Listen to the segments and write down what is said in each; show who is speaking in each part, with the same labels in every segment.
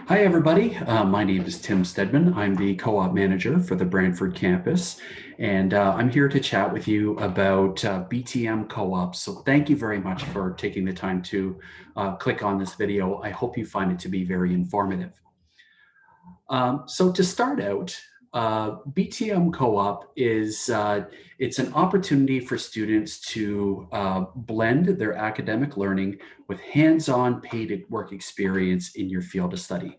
Speaker 1: Hi, everybody. My name is Tim Stedman. I'm the co-op manager for the Brantford campus, and I'm here to chat with you about BTM co-ops. So thank you very much for taking the time to click on this video. I hope you find it to be very informative. So to start out, BTM Co-op is it's an opportunity for students to blend their academic learning with hands-on paid work experience in your field of study.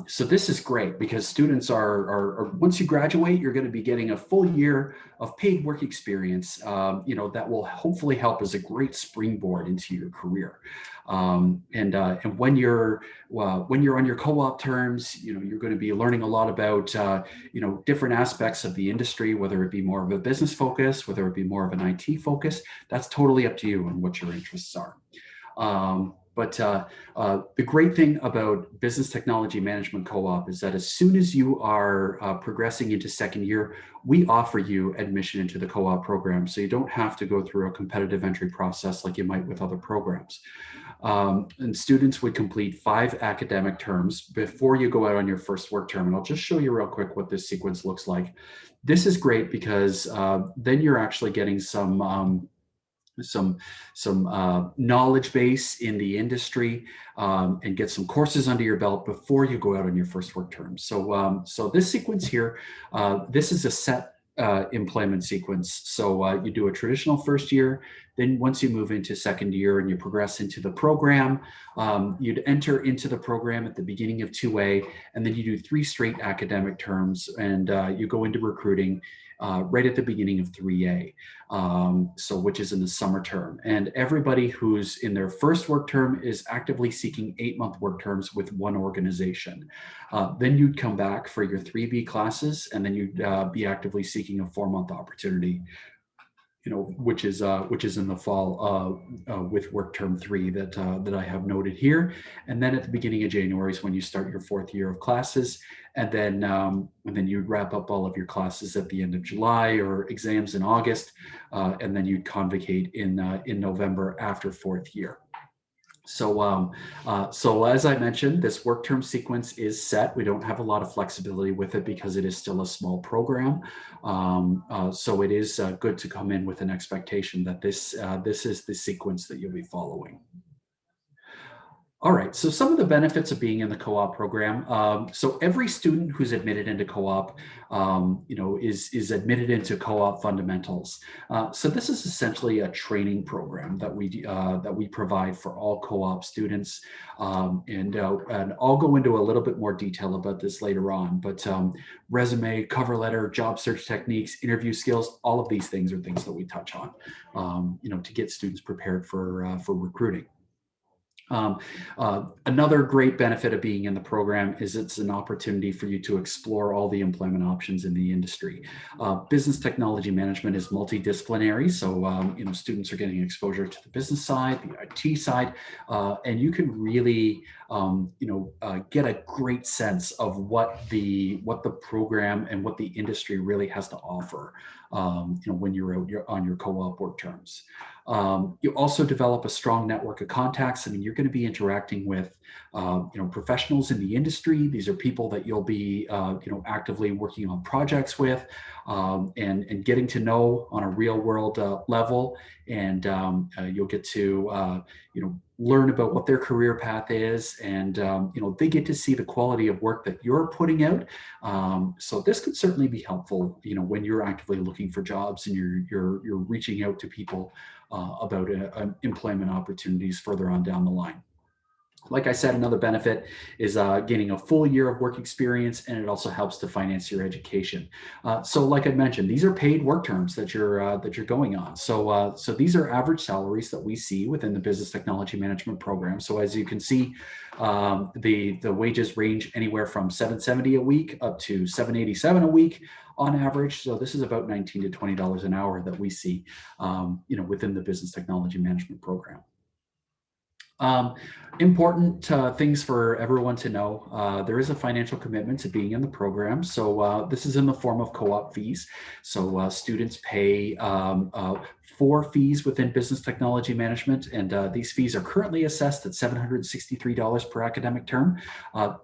Speaker 1: So this is great because students are once you graduate, you're going to be getting a full year of paid work experience, that will hopefully help as a great springboard into your career. And when you're on your co-op terms, you're going to be learning a lot about different aspects of the industry, whether it be more of a business focus, whether it be more of an IT focus. That's totally up to you and what your interests are. But the great thing about Business Technology Management Co-op is that as soon as you are progressing into second year, we offer you admission into the co-op program. So you don't have to go through a competitive entry process like you might with other programs. And students would complete 5 academic terms before you go out on your first work term. And I'll just show you real quick what this sequence looks like. This is great because then you're actually getting some knowledge base in the industry and get some courses under your belt before you go out on your first work term. So this sequence here, this is a set employment sequence. So you do a traditional first year, then once you move into second year and you progress into the program, you'd enter into the program at the beginning of 2A, and then you do 3 straight academic terms, and you go into recruiting right at the beginning of 3A, which is in the summer term. And everybody who's in their first work term is actively seeking 8-month work terms with one organization. Then you'd come back for your 3B classes, and then you'd be actively seeking a 4-month opportunity, which is in the fall with work term 3 that I have noted here. And then at the beginning of January is when you start your 4th year of classes, and then you'd wrap up all of your classes at the end of July or exams in August, and then you'd convocate in November after 4th year. So as I mentioned, this work term sequence is set. We don't have a lot of flexibility with it because it is still a small program. So it is good to come in with an expectation that this is the sequence that you'll be following. All right, so some of the benefits of being in the co-op program. So every student who's admitted into co-op, is admitted into co-op fundamentals. So this is essentially a training program that we provide for all co-op students, and I'll go into a little bit more detail about this later on. But resume, cover letter, job search techniques, interview skills, all of these things are things that we touch on, to get students prepared for recruiting. Another great benefit of being in the program is it's an opportunity for you to explore all the employment options in the industry. Business technology management is multidisciplinary, so students are getting exposure to the business side, the IT side, and you can really get a great sense of what the program and what the industry really has to offer when you're out on your co-op work terms. You also develop a strong network of contacts. I mean, you're going to be interacting with, professionals in the industry. These are people that you'll be, actively working on projects with, and getting to know on a real world level. And you'll get to, learn about what their career path is, and they get to see the quality of work that you're putting out. So this could certainly be helpful, when you're actively looking for jobs and you're reaching out to people about employment opportunities further on down the line. Like I said, another benefit is gaining a full year of work experience, and it also helps to finance your education. So like I mentioned, these are paid work terms that you're going on. So these are average salaries that we see within the Business Technology Management program. So as you can see, the wages range anywhere from $770 a week up to $787 a week on average. So this is about $19 to $20 an hour that we see, within the Business Technology Management program. Important things for everyone to know. There is a financial commitment to being in the program. So this is in the form of co-op fees. So students pay 4 fees within business technology management, and these fees are currently assessed at $763 per academic term.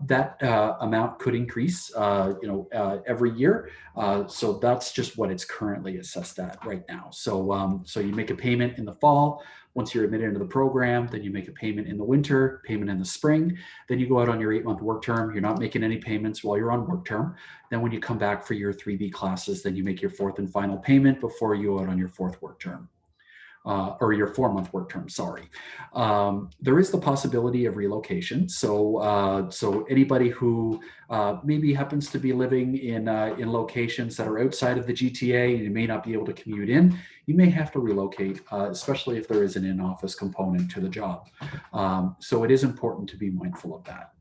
Speaker 1: That amount could increase, every year. So that's just what it's currently assessed at right now. So you make a payment in the fall. Once you're admitted into the program, then you make a payment in the winter, payment in the spring. Then you go out on your 8-month work term. You're not making any payments while you're on work term. Then when you come back for your 3B classes, then you make your 4th and final payment before you go out on your 4th work term. Or your 4-month work term, sorry. There is the possibility of relocation. So anybody who maybe happens to be living in locations that are outside of the GTA, and you may not be able to commute in, you may have to relocate, especially if there is an in-office component to the job. So it is important to be mindful of that.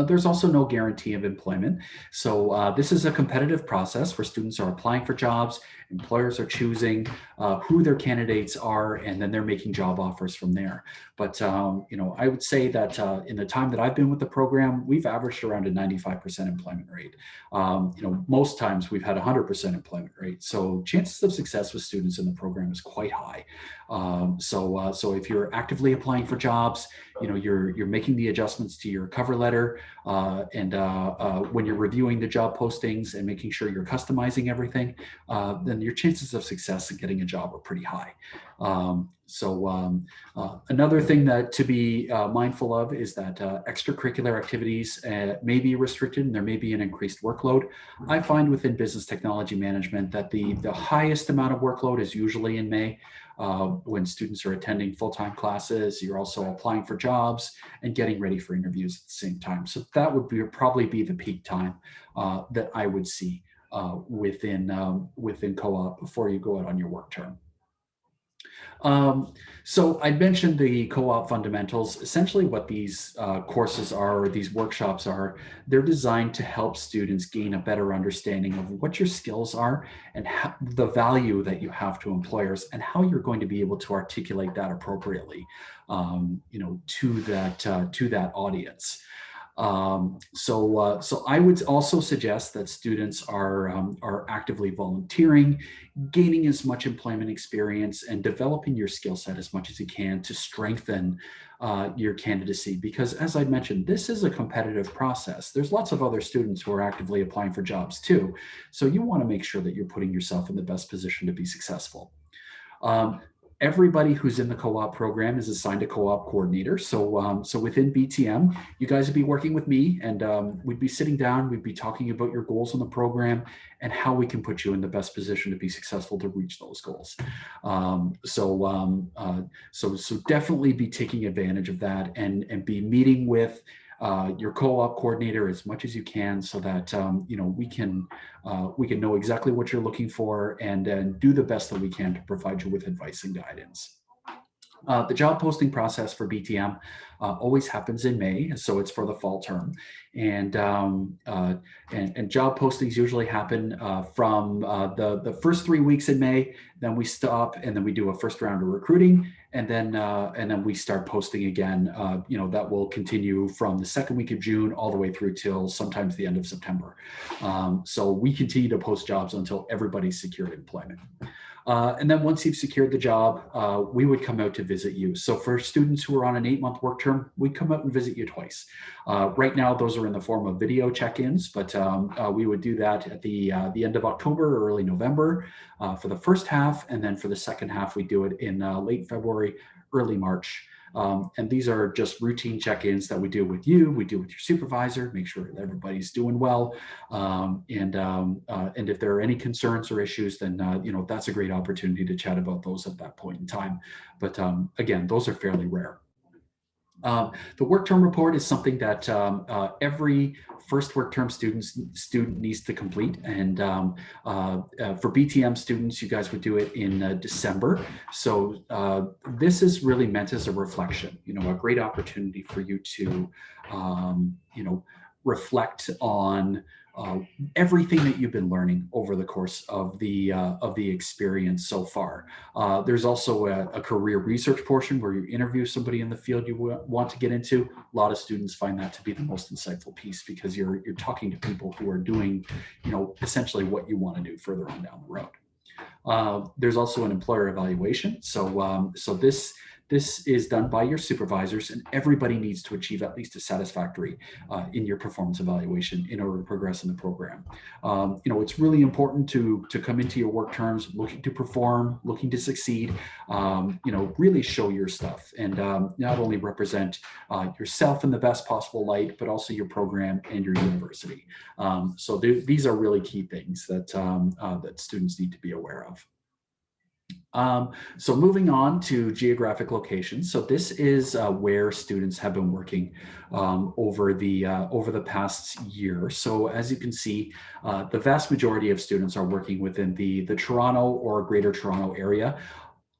Speaker 1: There's also no guarantee of employment. So this is a competitive process where students are applying for jobs, employers are choosing who their candidates are, and then they're making job offers from there. But I would say that in the time that I've been with the program, we've averaged around a 95% employment rate. Most times we've had 100% employment rate. So chances of success with students in the program is quite high. So if you're actively applying for jobs, you're making the adjustments to your cover letter, and when you're reviewing the job postings and making sure you're customizing everything, then your chances of success in getting a job are pretty high. Another thing that to be mindful of is that extracurricular activities may be restricted, and there may be an increased workload. I find within business technology management that the highest amount of workload is usually in May, when students are attending full-time classes. You're also applying for jobs and getting ready for interviews at the same time. So that would probably be the peak time that I would see within co-op before you go out on your work term. So I mentioned the co-op fundamentals. Essentially what these courses are, or these workshops are, they're designed to help students gain a better understanding of what your skills are and the value that you have to employers, and how you're going to be able to articulate that appropriately, to that audience. So I would also suggest that students are actively volunteering, gaining as much employment experience, and developing your skill set as much as you can to strengthen your candidacy. Because as I mentioned, this is a competitive process. There's lots of other students who are actively applying for jobs too. So you want to make sure that you're putting yourself in the best position to be successful. Everybody who's in the co-op program is assigned a co-op coordinator. So within BTM, you guys would be working with me, and we'd be sitting down, we'd be talking about your goals in the program and how we can put you in the best position to be successful to reach those goals. So definitely be taking advantage of that, and be meeting with your co-op coordinator as much as you can, so that we can know exactly what you're looking for, and do the best that we can to provide you with advice and guidance. The job posting process for BTM always happens in May, so it's for the fall term, and job postings usually happen from the first 3 weeks in May. Then we stop, and then we do a first round of recruiting, and then we start posting again. That will continue from the second week of June all the way through till sometimes the end of September. So we continue to post jobs until everybody's secured employment. And then once you've secured the job, we would come out to visit you. So for students who are on an 8-month work term, we'd come out and visit you twice. Right now, those are in the form of video check-ins, but we would do that at the end of October or early November for the first half. And then for the second half, we do it in late February, early March. And these are just routine check-ins that we do with you. We do with your supervisor, make sure that everybody's doing well. And if there are any concerns or issues, then that's a great opportunity to chat about those at that point in time. But again, those are fairly rare. The work term report is something that every first work term student needs to complete. And for BTM students, you guys would do it in December. So this is really meant as a reflection, a great opportunity for you to, reflect on everything that you've been learning over the course of the experience so far. There's also a career research portion where you interview somebody in the field you want to get into. A lot of students find that to be the most insightful piece, because you're talking to people who are doing, essentially what you want to do further on down the road. There's also an employer evaluation. So this is done by your supervisors, and everybody needs to achieve at least a satisfactory in your performance evaluation in order to progress in the program. It's really important to come into your work terms looking to perform, looking to succeed, really show your stuff, and not only represent yourself in the best possible light, but also your program and your university. So these are really key things that that students need to be aware of. So moving on to geographic locations. So this is where students have been working over the past year. So as you can see, the vast majority of students are working within the Toronto or Greater Toronto area.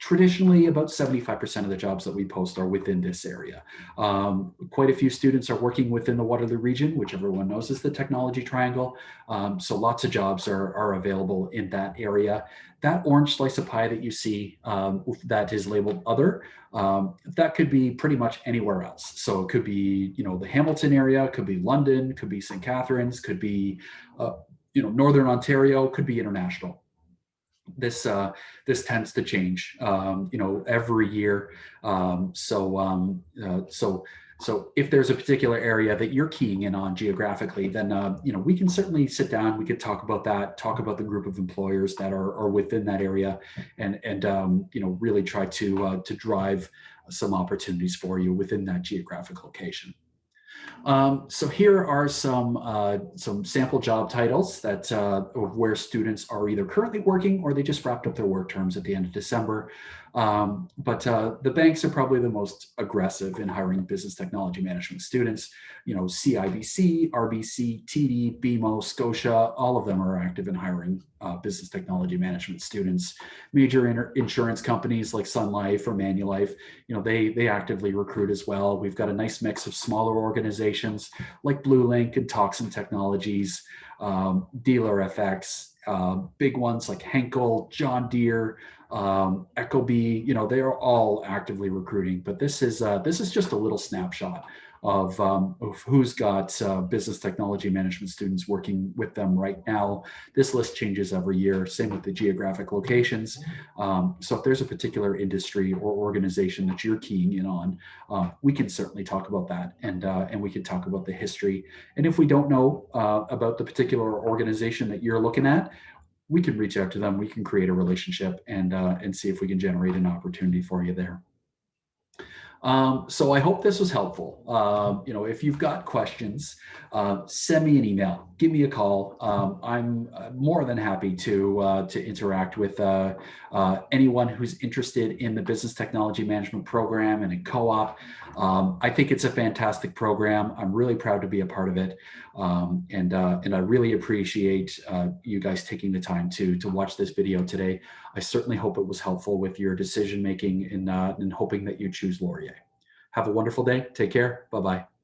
Speaker 1: Traditionally, about 75% of the jobs that we post are within this area. Quite a few students are working within the Waterloo region, which everyone knows is the technology triangle. So lots of jobs are available in that area. That orange slice of pie that you see that is labeled other, that could be pretty much anywhere else. So it could be, the Hamilton area, could be London, could be St. Catharines, could be, Northern Ontario, could be international. This tends to change, every year. So if there's a particular area that you're keying in on geographically, then we can certainly sit down. We could talk about that, talk about the group of employers that are within that area, and really try to drive some opportunities for you within that geographic location. So here are some sample job titles that of where students are either currently working or they just wrapped up their work terms at the end of December. But the banks are probably the most aggressive in hiring business technology management students. CIBC, RBC, TD, BMO, Scotia, all of them are active in hiring business technology management students. Major insurance companies like Sun Life or Manulife, they actively recruit as well. We've got a nice mix of smaller organizations like BlueLink and Toxin Technologies, Dealer FX, big ones like Henkel, John Deere, Ecobee. They are all actively recruiting. But this is just a little snapshot of who's got business technology management students working with them right now. This list changes every year. Same with the geographic locations. So if there's a particular industry or organization that you're keying in on, we can certainly talk about that, and we can talk about the history. And if we don't know about the particular organization that you're looking at, we can reach out to them. We can create a relationship and see if we can generate an opportunity for you there. So I hope this was helpful. If you've got questions, send me an email, give me a call. I'm more than happy to interact with anyone who's interested in the business technology management program and in co-op. I think it's a fantastic program. I'm really proud to be a part of it. And I really appreciate you guys taking the time to watch this video today. I certainly hope it was helpful with your decision making and hoping that you choose Laurier. Have a wonderful day. Take care. Bye-bye.